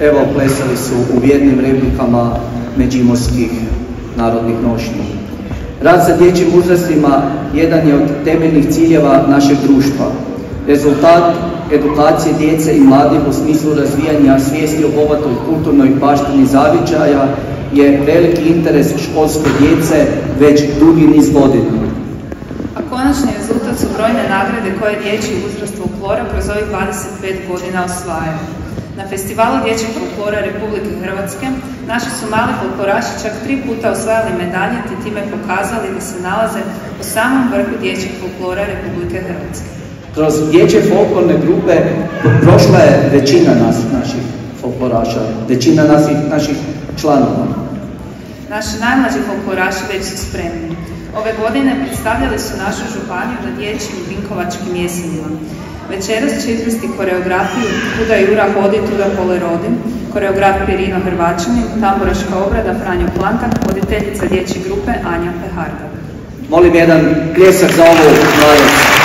Evo, plesali su u vjernim replikama međimurskih narodnih nošnji. Rad sa dječjim uzrastima jedan je od temeljnih ciljeva našeg društva. Rezultat edukacije djece i mladih u smislu razvijanja svijesti o bogatoj kulturnoj baštini zavičaja je veliki interes školske djece već dugi niz godina. A konačni rezultat su brojne nagrade koje dječji uzrast folklora kroz ovih 25 godina osvajaju. Na Festivalu dječjeg folklora Republike Hrvatske naši su mali folkloraši čak 3 puta osvajali medalje te time pokazali da se nalaze u samom vrhu dječjeg folklora Republike Hrvatske. Kroz dječje folklorne grupe prošla je većina naših folkloraša, većina naših članova. Naši najmlađi folkloraši već su spremni. Ove godine predstavljali su našu županiju na dječjim vinkovačkim jesenima. Večeras će izvesti koreografiju Kuda Jura hodi, tuda pole rodi, koreograf Pirino Hrvačanin, tamburaška obrada Franjo Plantak, voditeljica dječje grupe Anja Peharda. Molim jedan pljesak za ovu mladost.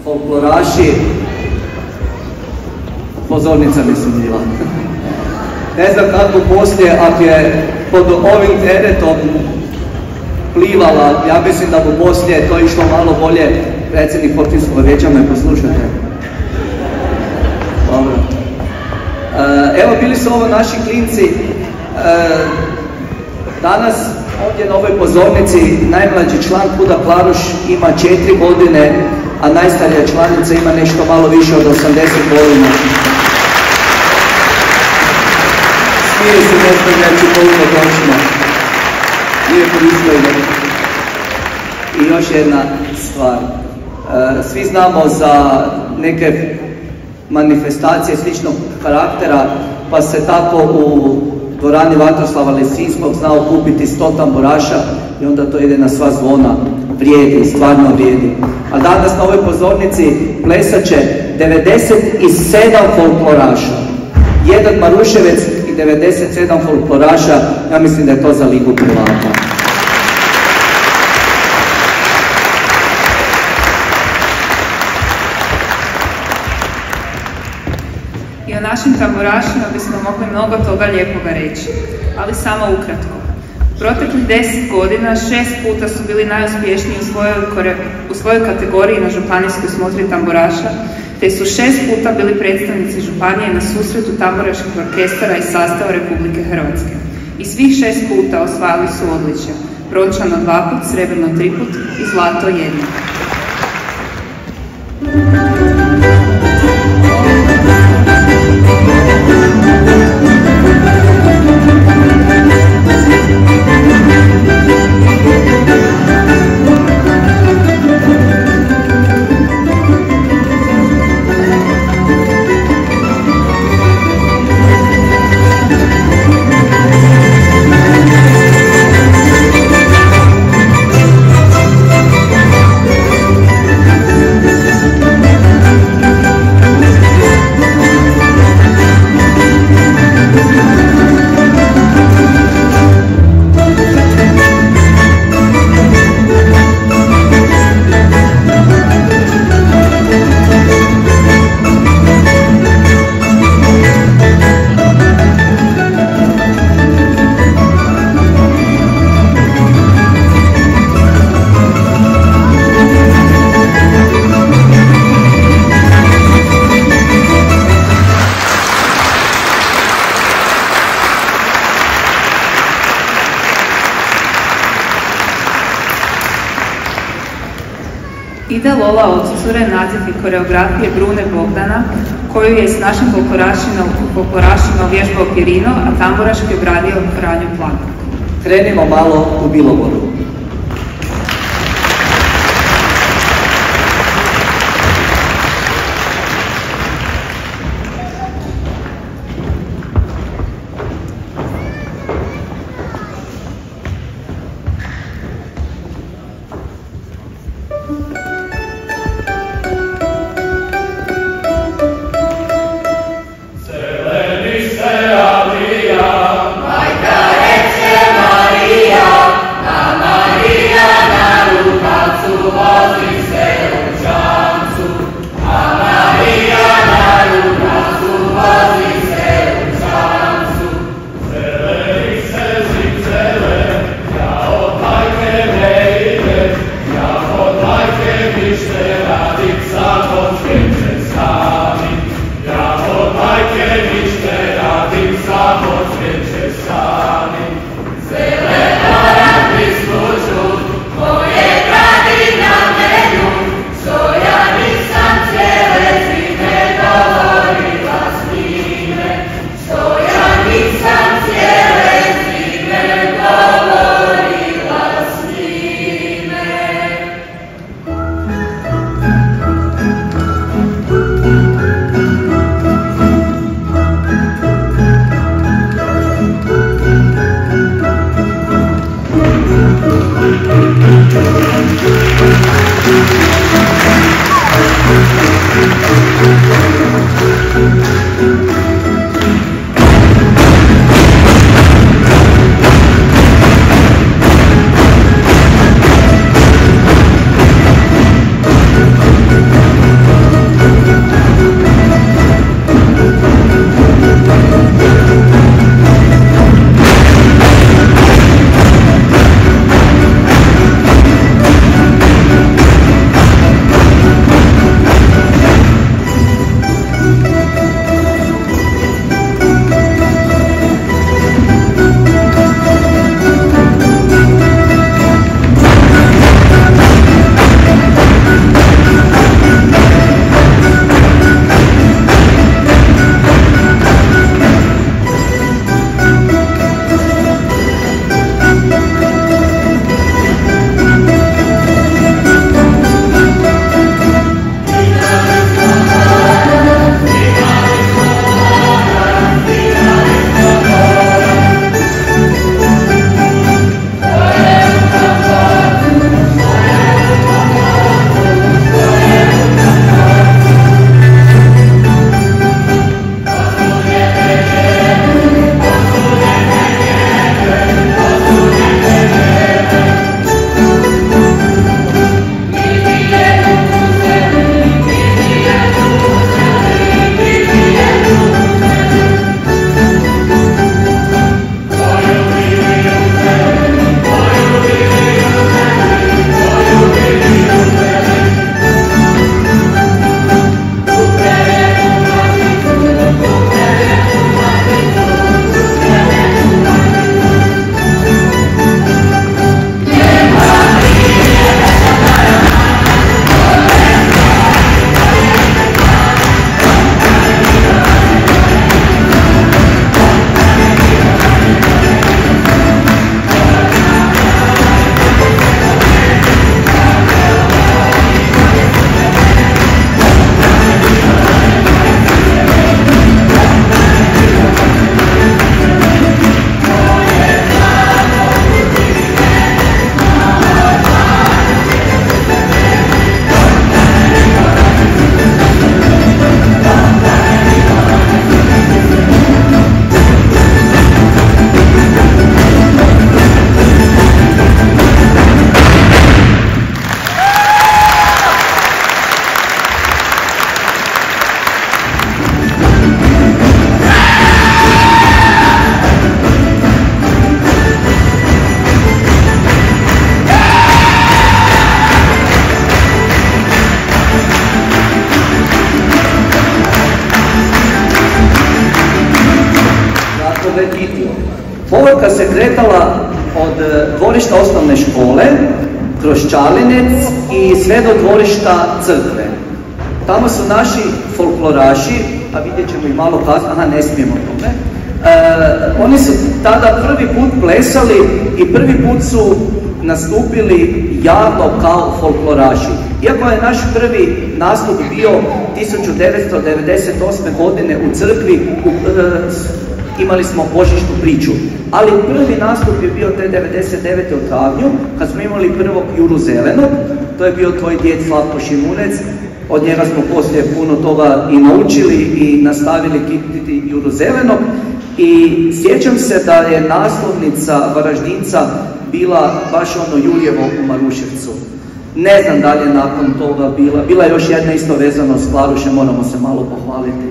folkloraši, pozornica nesumnjiva. Ne znam kako poslije, ako je pod ovim teretom plivala, ja mislim da bu poslije to išlo malo bolje. Predsjednik općinskog vijeća me poslušate. Dobro. Evo, bili su ovo naši klinci. Danas ovdje na ovoj pozornici najmlađi član KUD-a Klaruš ima 4 godine, a najstarija članica ima nešto malo više od 80 godina. Smije se nešto reći koliko točno. Nije pristojno. I još jedna stvar. Svi znamo za neke manifestacije sličnog karaktera, pa se tako u dvorani Vatroslava Lesinskog znao kupiti 100 tamburaša i onda to ide na sva zvona. Vrijedi, stvarno vrijedi. A danas na ovoj pozornici plesat će 97 folkloraša. Jedan Maruševec i 97 folkloraša, ja mislim da je to za Ligu prvaka. I o našim tamburašima bismo mogli mnogo toga lijepoga reći, ali samo ukratko. Proteklih 10 godina 6 puta su bili najuspješniji u svojoj kategoriji na županijskoj smotri tamburaša, te su 6 puta bili predstavnici županije na susretu tamburaških orkestara i sastava Republike Hrvatske. I svih 6 puta osvajali su odličja, brončano 2 put, srebrno 3 put i zlato 1. Ida Lola od cure naziv i koreografije Brune Bogdana, koju je s našim folklorašima uvježbao Pirino, a tamburaški obradio Franjo Plank. Krenimo malo u Bilogoru. već vidio. Povorka se kretala od dvorišta osnovne škole, kroz Čalinec i sve do dvorišta crkve. Tamo su naši folkloraši, a vidjet ćemo i malo kasnije, ne smijemo tome, oni su tada prvi put plesali i prvi put su nastupili javno kao folkloraši. Iako je naš prvi nastup bio 1998. godine u crkvi, imali smo božićnu priču, ali prvi nastup je bio te 99. u travnju, kad smo imali prvog Juru Zelenog, to je bio tvoj djed Slavko Šimunec, od njega smo poslije puno toga i naučili i nastavili kititi Juru Zelenog i sjećam se da je naslovnica Varaždinca bila baš ono Jurjevo u Maruševcu. Ne znam da li je nakon toga bila je još jedna isto vezano s Klarušem, moramo se malo pohvaliti.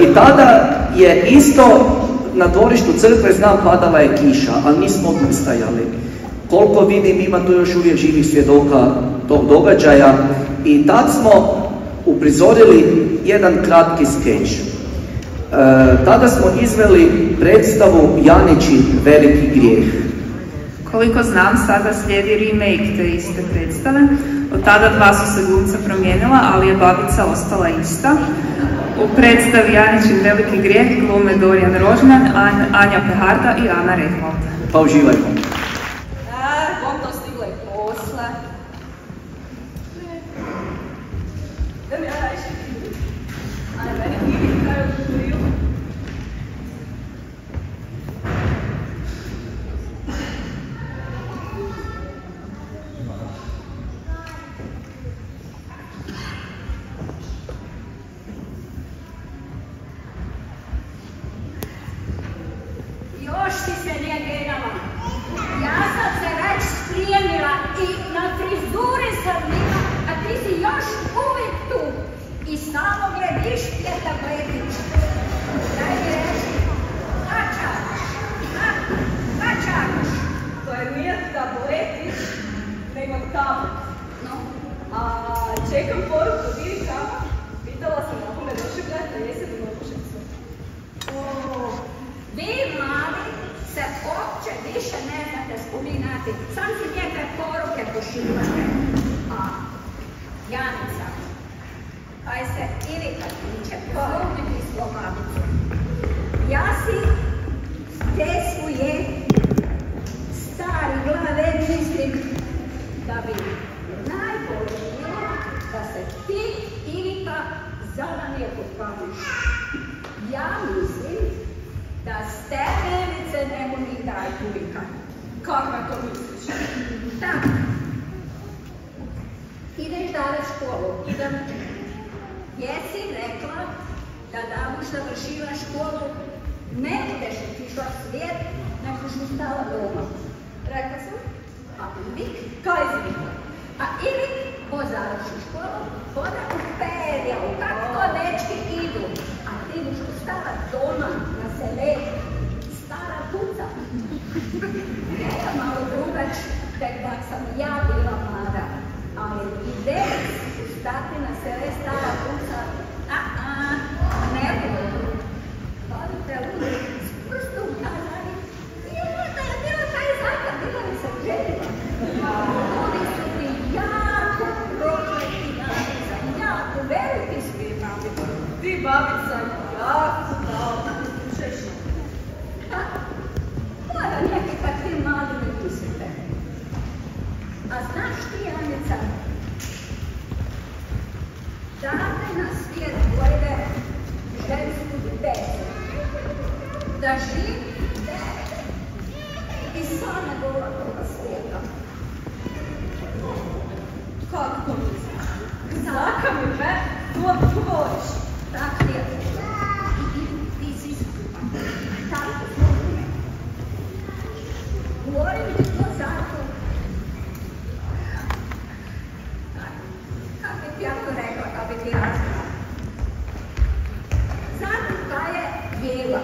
I tada je isto na dvorištu crkve, znam, padala je kiša, ali nismo odustajali. Koliko vidim, ima tu još uvijek živih svjedoka tog događaja i tad smo uprizorili jedan kratki skeč. Tada smo izveli predstavu Janičin veliki grijeh. Koliko znam, sada slijedi remake te iste predstave. Od tada dva su se glumca promijenila, ali je babica ostala ista. U predstavi Janičin veliki grijeh glume Dorijan Rožman, Anja Peharda i Ana Rehvald. Pa uživajmo. Bom to stigle posla. Da mi ja rajši vidim. Ali meni vidim kaj odgovorio. Još ti se nije genala. Ja sam se već sprijemila i na frizuri sam bila, a ti si još uvijek tu. I samo glediš je tabletić. Daj mi reći, šta čakaš? Šta čakaš? To je nije tabletić, nego tablet. No, A čekam poruku, vidi kama. Pitala sam ako me došli gledati na jesen u Maruševcu. vi mali se uopće više ne znate spominati. Sam si neke poruke pošivate. A Janica, kaj se Irika tiče, polubiti Slovavicu. Ja si te svoje stari glave mislim da bi najbolje bilo da se ti Irika zadanije potpališ. Ja mislim da s te levice ne mu ni daj Irika. Kako to misliš? Tako. Ideš dalje u školu. Idem. Jesi rekla da dok završiva školu ne budeš otišla u svijet, nego si ostala doma. Rekla sam. A Ivik? Kaj si rekla? A Ivik po završi školu ode u perjavu. Kako to dečki idu? A ti buš ostala doma na sele. Stara puca. Ja malo drugač, tek da sam ja bila mlada. Ali ideja stati na sele stara puca, ne bilo. Vodite ljudi s prstom nazadi. I možda je bila taj zakon, bila mi se željela. Ljudi su ti jako prokleti navica, jako veliki svi navica. Ti babica jako davno učeš. Mora neki kad ti mali ne mislite. A znaš ti, Anica, date na svijet glede žensku decu, da živi dete i same gola toga svijeta. Kako to misliš? Zaka mi me, to govoriš. Tako je. Ti si skupa. Tako služi me. Govorim ti to zato. Kako bi ti ja to rekla, kako bi ti razgledala? Zato kaj je jela.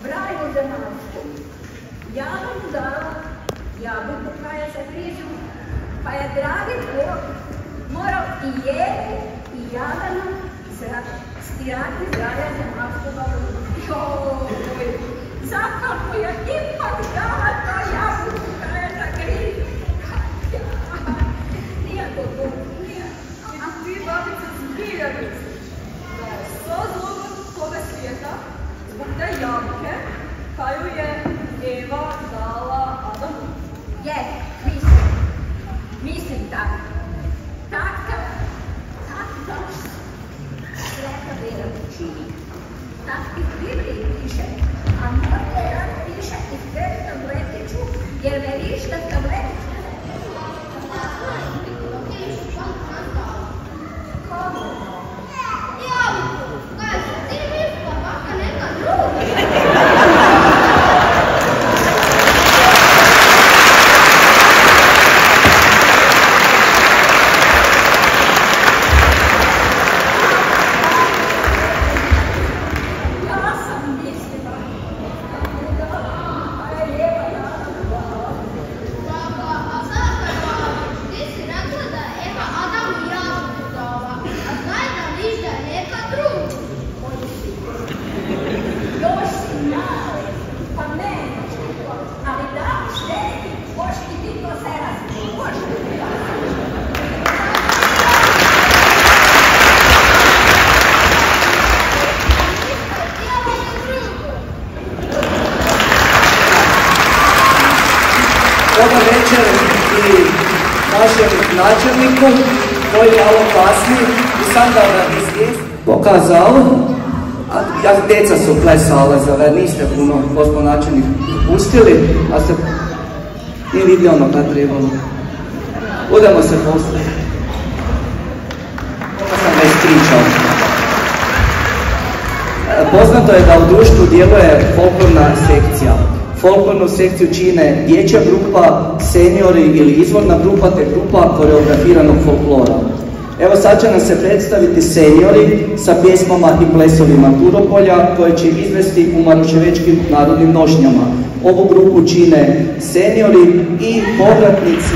Vrajno za navsku. Ja vam dala jabuku kaj je za križu, pa je dragi Bog morao i jedu i jadanu stirati zraja za navsku bavu. Joj, zato moja ipak dala to jabuka je na grizu. Nije to dobro, nije. I ti, babice, zbilja misliš da je svo zlogod toga svijeta zbog te jabuke koju je Eva dala Adamu? Je, mislim tako. Takav sveta vera čini. Tako i u Bibliji piše, a možda jedan piše i sve tabletiću, jer me ništa tabletiću. Komu? Jabuku, kaj se ti misla, baka neka druga. Dobar večer i našem načelniku, koji je malo kasnije i sam da vam izvijest pokazao, a djeca su plesala, zar niste puno gospod načelnik pustili, a se nije vidio ono kad trebalo. Budemo se poslije. Ovo sam već pričao. Poznato je da u društvu djeluje folklorna sekcija. Folklornu sekciju čine dječja grupa, seniori ili izvorna grupa te grupa koreografiranog folklora. Evo sad će nam se predstaviti seniori sa pjesmama i plesovima Turopolja koje će izvesti u Maruševečkim narodnim nošnjama. Ovu grupu čine seniori i povratnici.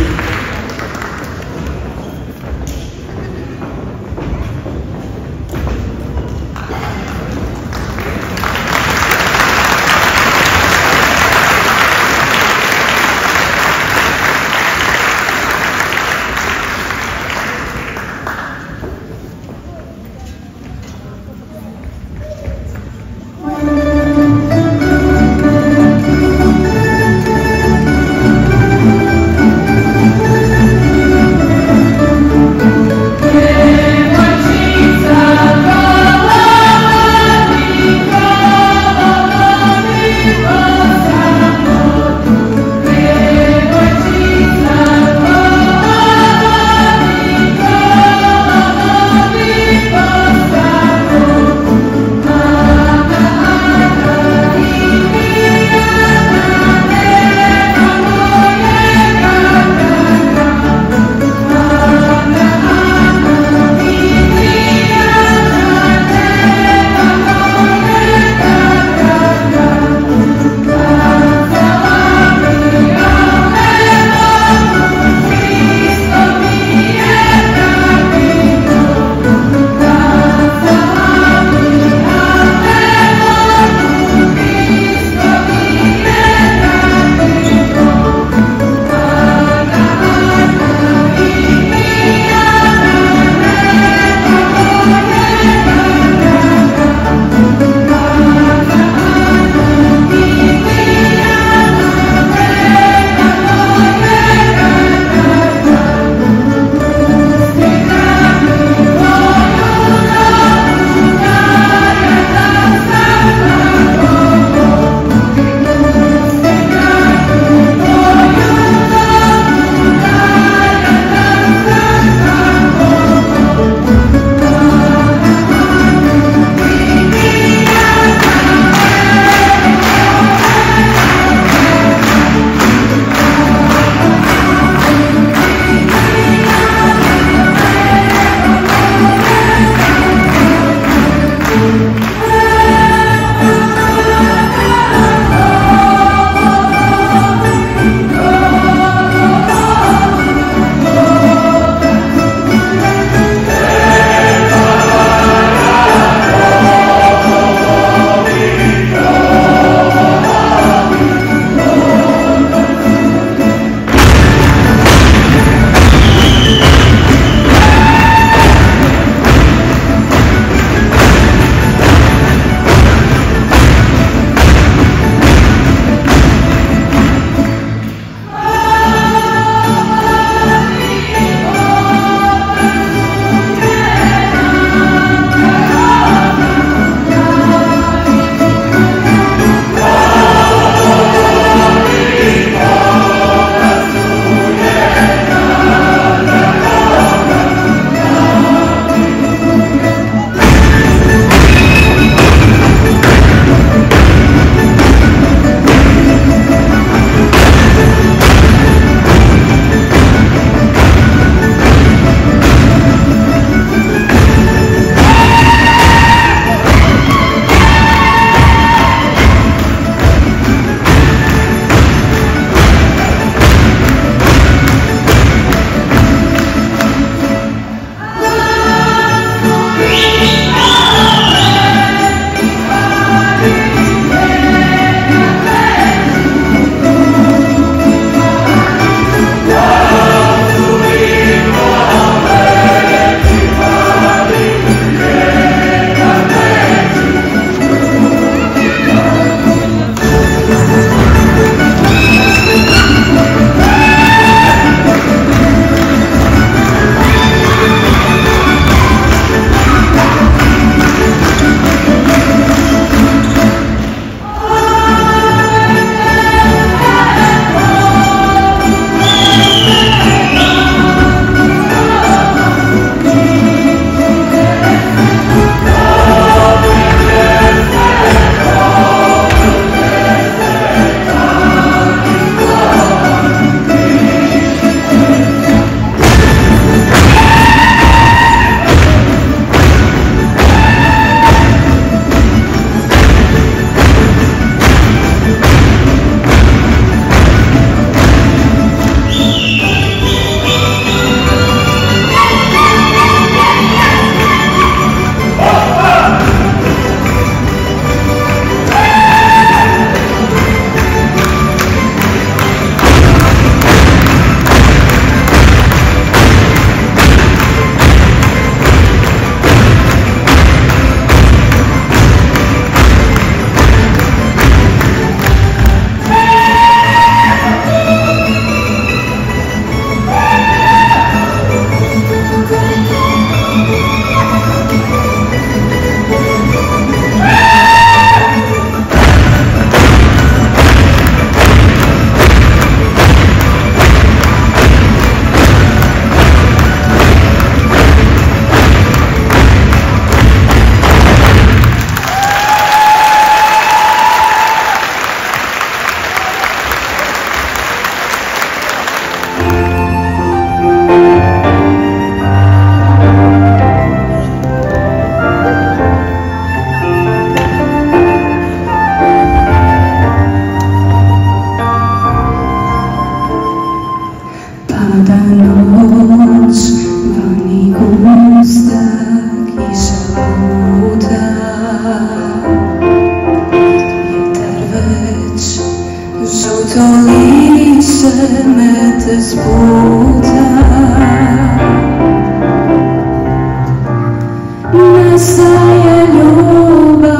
Nastaje ljubav,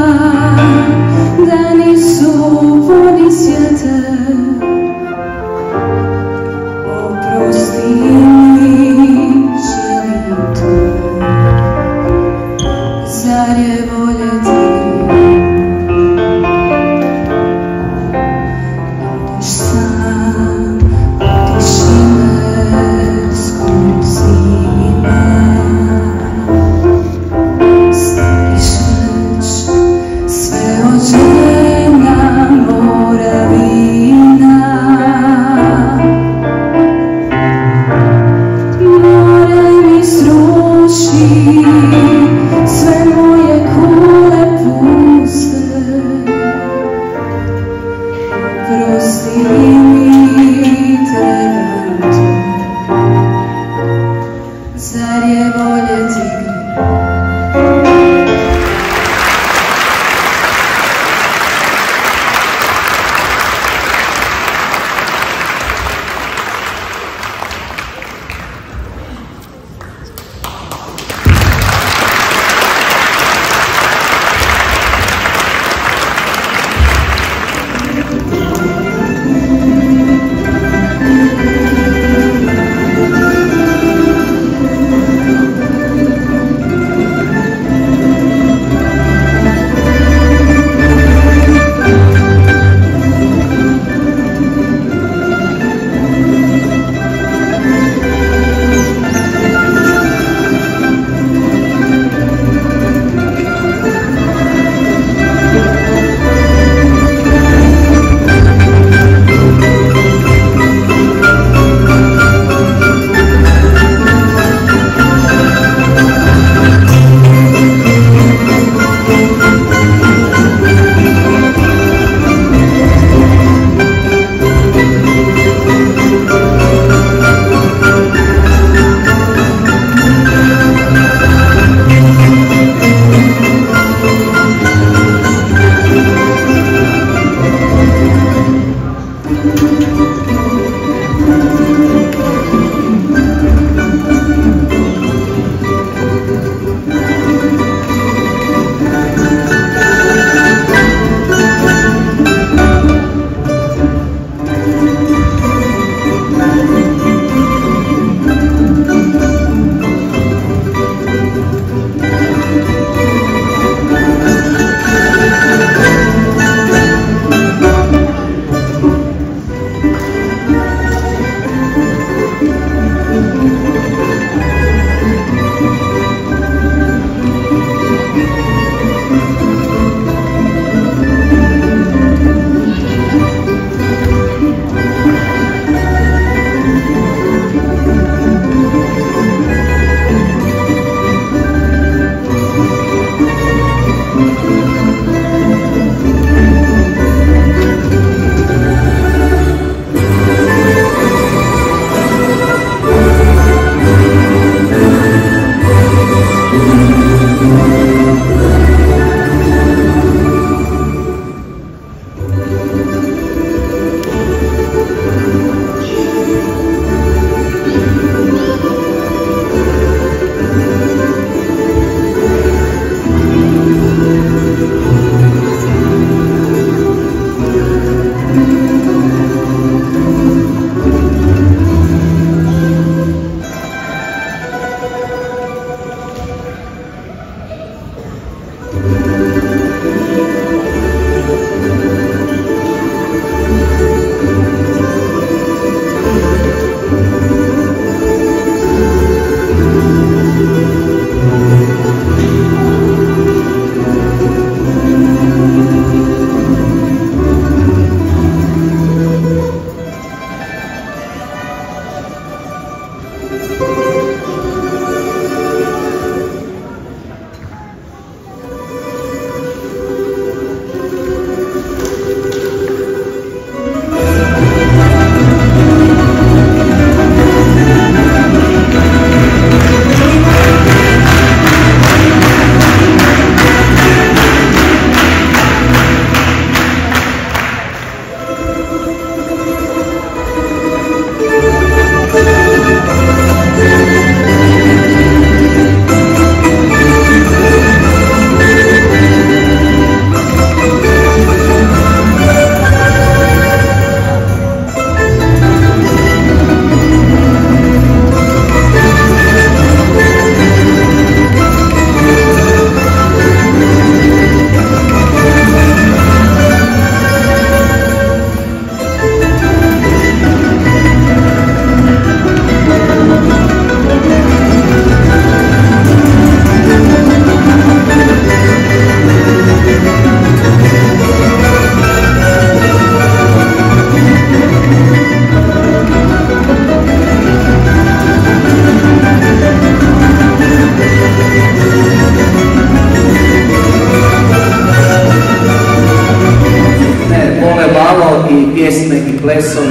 da nisu vodi svijete. Oprosti mi, želim to. Zar je voljeti ideš sam u tišineskog zima. Stariš već sve očena moravina. More mi sruši sve moje kule puste. Prosti mi, trebam te. Zar je voljeti greh?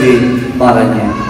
Crkvi Baranje.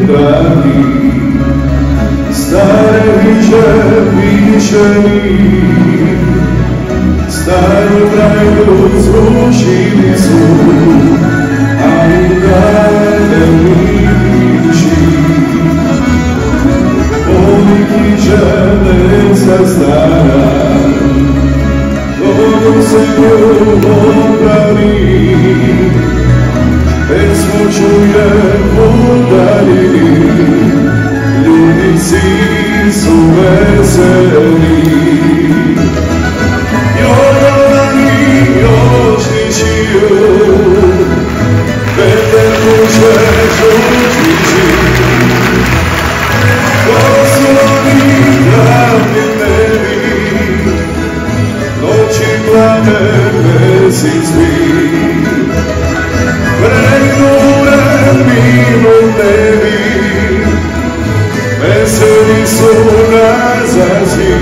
dragi, stare viđe višeni, staru trajnu zvučilicu, a i dalje mi piši. Poviki železa stara, dok se ljubom pravi, pesmu čujem u daljini, ljudi svi su veseli. Jordani još ničiju, veter puše žutići, to su oni davni nebi, noći plane mesicvi. Preknure mimo nebi, veseli su nazazi,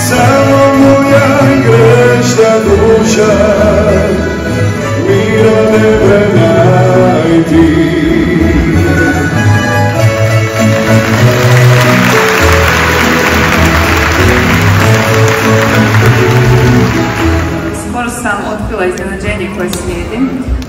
samo moja grešna duša mira nebe najti. Skoro sam otkrila iznenađenje koje slijedi,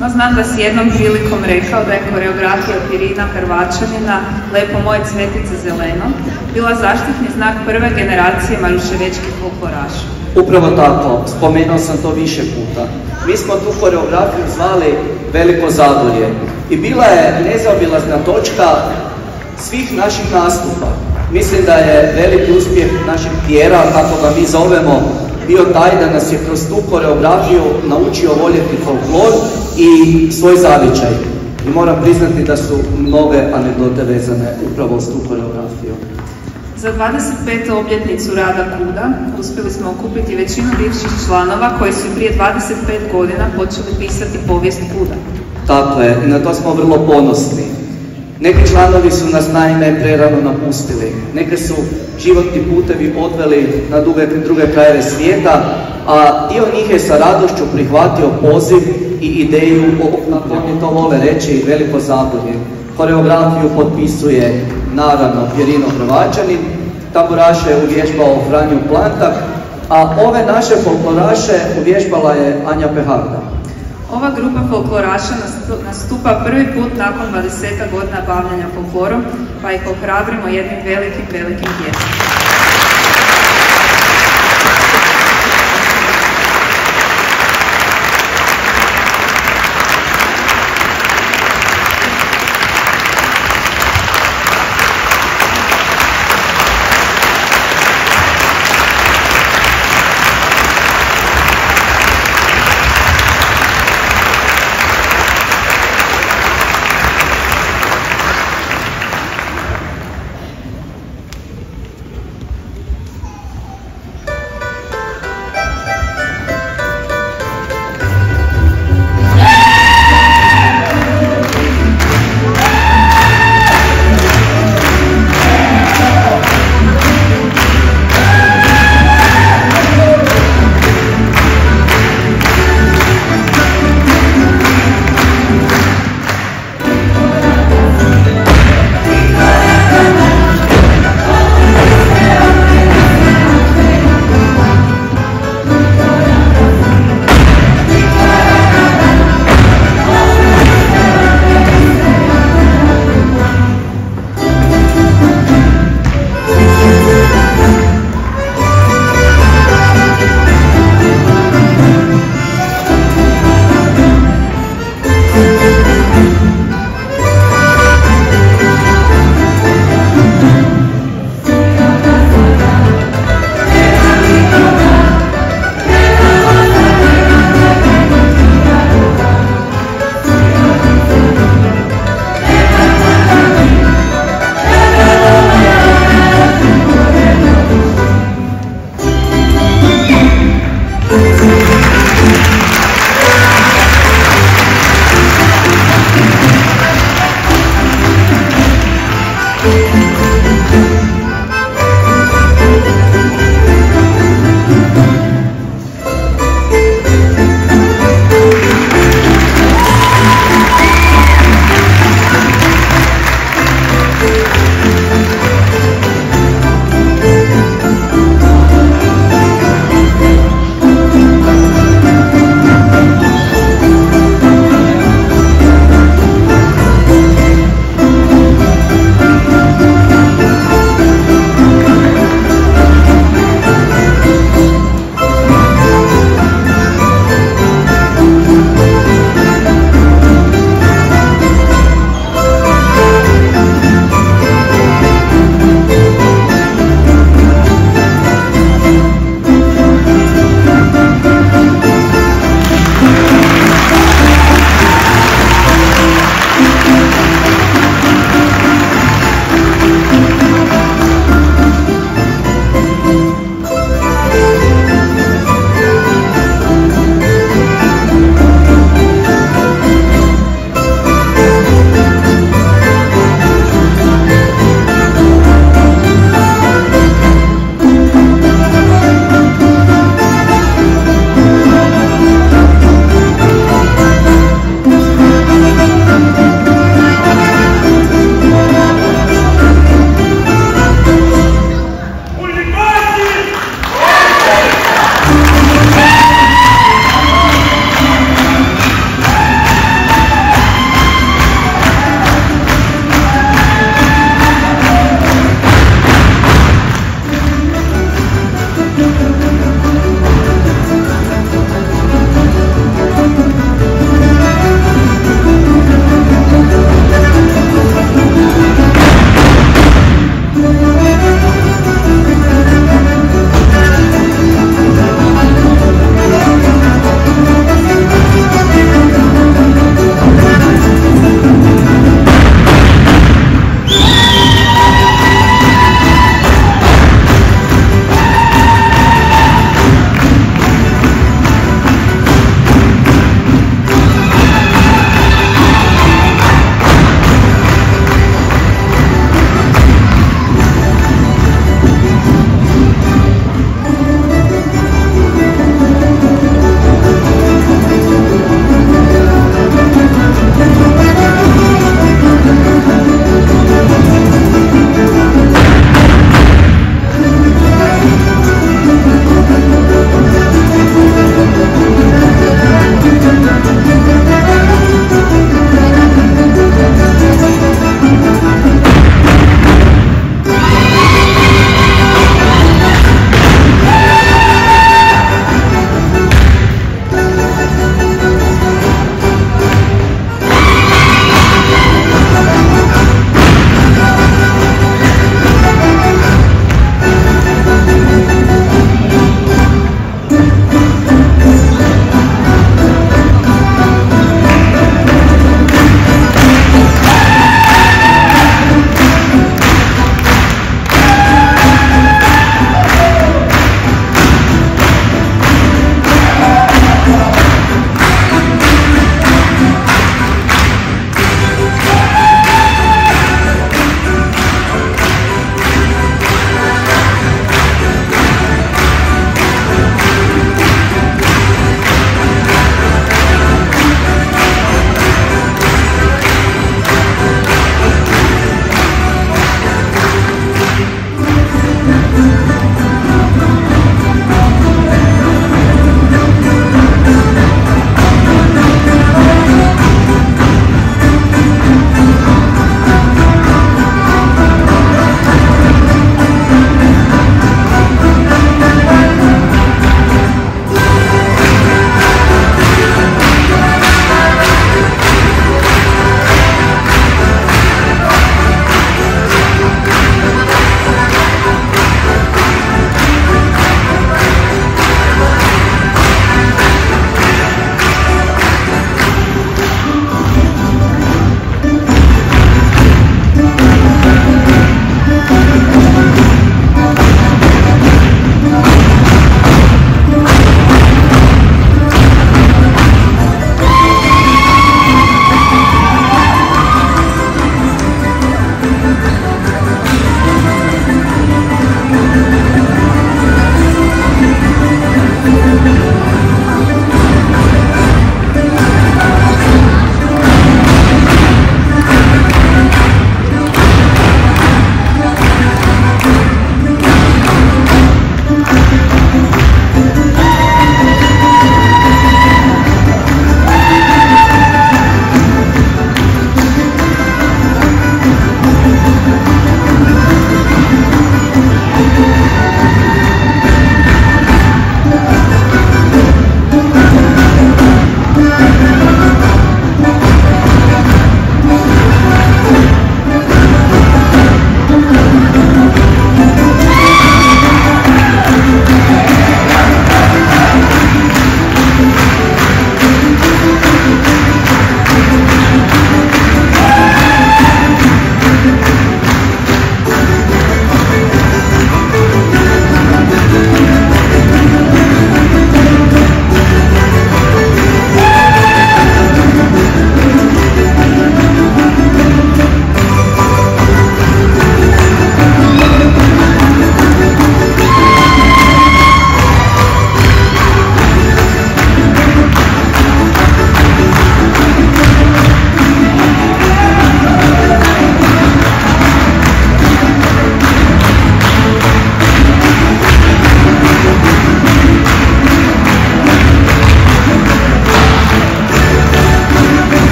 no znam da si jednom prilikom rekao da je koreografija Pirina Hrvaćanina Lepo moje cvjetice zeleno bila zaštitni znak prve generacije maruševečkih folkloraša. Upravo tako, spomenuo sam to više puta. Mi smo tu koreografiju zvali Veliko Zagorje i bila je nezaobilazna točka svih naših nastupa. Mislim da je veliki uspjeh našeg Pjera, kako ga mi zovemo, bio taj da nas je kroz tu koreografiju naučio voljeti folklor i svoj zavičaj. I moram priznati da su mnoge anegdote vezane upravo s tu koreografiju. Za 25. obljetnicu rada KUD-a uspjeli smo okupiti većinu bivših članova koji su prije 25 godina počeli pisati povijest KUD-a. Tako je, i na to smo vrlo ponosni. Neki članovi su nas naime prerano napustili, neke su životni putevi odveli na druge krajeve svijeta, a dio njih je sa radošću prihvatio poziv i ideju, kako oni to vole reći, Veliko Zagorje. Koreografiju potpisuje naravno Pirino Hrvaćanin, tamburaše je uvježbao Franjo Plantak, a ove naše folkloraše uvježbala je Anja Peharda. Ova grupa folkloraša nastupa prvi put nakon 20 godina bavljanja folklorom, pa ih ohrabrimo jednim velikim pjesmom.